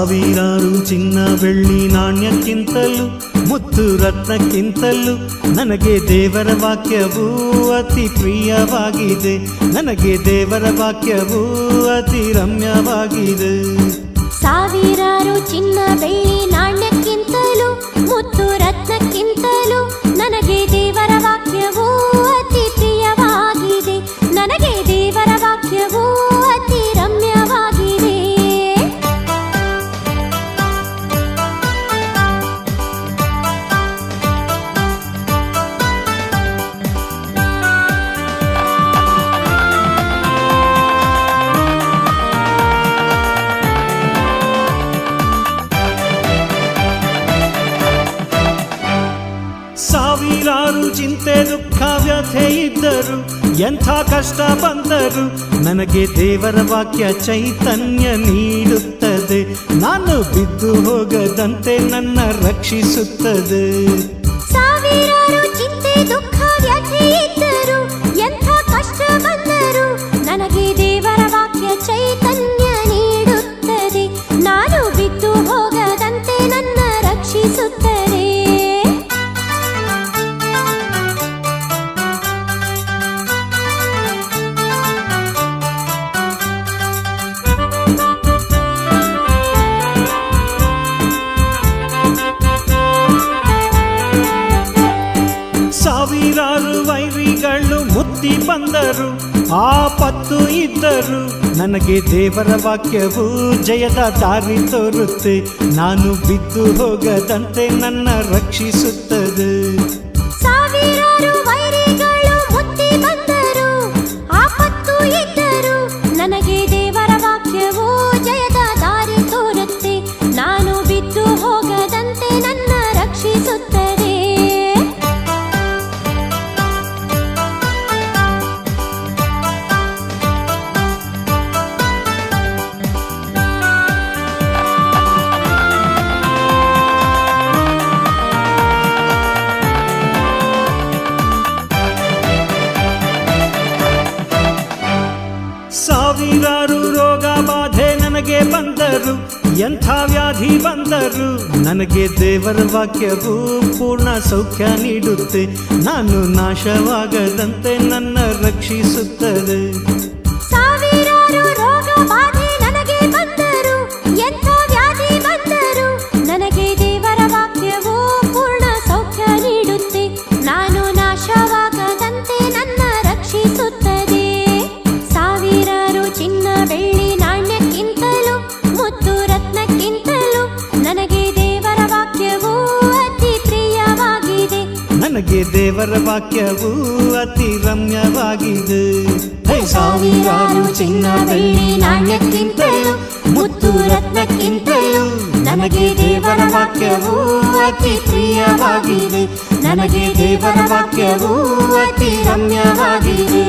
ಸಾವಿರಾರು ಚಿನ್ನ ಬೆಳ್ಳಿ ನಾಣ್ಯಕ್ಕಿಂತಲೂ ಮುತ್ತು ರತ್ನಕ್ಕಿಂತಲೂ ನನಗೆ ದೇವರ ವಾಕ್ಯವೂ ಅತಿ ಪ್ರಿಯವಾಗಿದೆ. ನನಗೆ ದೇವರ ವಾಕ್ಯವೂ ಅತಿ ರಮ್ಯವಾಗಿದೆ. ಸಾವಿರಾರು ಚಿನ್ನ ಬೆಳ್ಳಿ ನಾಣ್ಯಕ್ಕಿಂತಲೂ ಮುತ್ತು ರತ್ನಕ್ಕಿಂತಲೂ ನನಗೆ ದೇವರ ವಾಕ್ಯವೂ ಅತಿ ಪ್ರಿಯವಾಗಿದೆ. ನನಗೆ ದೇವರ ವಾಕ್ಯವೂ ಅತಿ ರಮ್ಯವಾಗಿದೆ. ಸಾವಿರಾರು ಚಿಂತೆ ದುಃಖ ವ್ಯಥೆ ಇದ್ದರು, ಎಂಥ ಕಷ್ಟ ಬಂದರು, ನನಗೆ ದೇವರ ವಾಕ್ಯ ಚೈತನ್ಯ ನೀಡುತ್ತದೆ. ನಾನು ಬಿದ್ದು ಹೋಗದಂತೆ ನನ್ನ ರಕ್ಷಿಸುತ್ತದೆ. ಸಾವಿರಾರು ಚಿಂತೆ ದುಃಖ ವ್ಯಥೆ ಇದ್ದರು, ಎಂಥ ಕಷ್ಟ ಬಂದರು, ನನಗೆ ದೇವರ ವಾಕ್ಯ ಚೈತನ್ಯ ನೀಡುತ್ತದೆ. ನಾನು ಬಿದ್ದು ಹೋಗದಂತೆ ನನ್ನ ರಕ್ಷಿಸುತ್ತದೆ. ಸಾವಿರಾರು ವೈರಿಗಳು ಮುತ್ತಿ ಬಂದರು, ಆಪತ್ತು ಇದ್ದರು, ನನಗೆ ದೇವರ ವಾಕ್ಯವು ಜಯದ ದಾರಿ ತೋರುತ್ತೆ. ನಾನು ಬಿದ್ದು ಹೋಗದಂತೆ ನನ್ನ ರಕ್ಷಿಸುತ್ತದೆ. ಸಾವಿರಾರು ವೈರಿಗಳು ಮುತ್ತಿ ಬಂದರು, ಆಪತ್ತು ಇದ್ದರು, ನನಗೆ ದೇವರ ವಾಕ್ಯವು ಜಯದ ದಾರಿ ತೋರುತ್ತೆ. ನಾನು ಬಿದ್ದು ಹೋಗದಂತೆ ನನ್ನ ರಕ್ಷಿಸುತ್ತದೆ. ಸಾವಿರಾರು ರೋಗ ಬಾಧೆ ನನಗೆ ಬಂದರು, ಎಂಥ ವ್ಯಾಧಿ ಬಂದರು, ನನಗೆ ದೇವರ ವಾಕ್ಯವು ಪೂರ್ಣ ಸೌಖ್ಯ ನೀಡುತ್ತೆ. ನಾನು ನಾಶವಾಗದಂತೆ ನನ್ನ ರಕ್ಷಿಸುತ್ತದೆ. ಸಾವಿರಾರು ರೋಗ ಬಾಧೆ ನನಗೆ ಬಂದರು, ಎಂಥ ವ್ಯಾಧಿ ಬಂದರು, ನನಗೆ ದೇವರ ವಾಕ್ಯವು ಪೂರ್ಣ ಸೌಖ್ಯ ನೀಡುತ್ತೆ. ನಾನು ನಾಶವಾಗದಂತೆ ನನ್ನ ರಕ್ಷಿಸುತ್ತದೆ. ಸಾವಿರಾರು ಚಿನ್ನ ಬೆಳ್ಳಿ ನಾಣ್ಯಕ್ಕಿಂತಲೂ ಮುತ್ತು ರತ್ನಕ್ಕಿಂತಲೂ ನನಗೆ ದೇವರ ವಾಕ್ಯವೂ ಅತಿ ಪ್ರಿಯವಾಗಿದೆ. ನನಗೆ ದೇವರ ವಾಕ್ಯವು ಅತಿ ರಮ್ಯವಾಗಿದೆ. ಸಾವಿರಾರು ಚಿನ್ನ ಬೆಳ್ಳಿ ನಾಣ್ಯಕ್ಕಿಂತಲೂ ಮುತ್ತು ರತ್ನಕ್ಕಿಂತಲೂ ನನಗೆ ದೇವರ ವಾಕ್ಯವು ಅತಿ ಪ್ರಿಯವಾಗಿದೆ. ನನಗೆ ದೇವರ ವಾಕ್ಯವು ಅತಿ ರಮ್ಯವಾಗಿದೆ.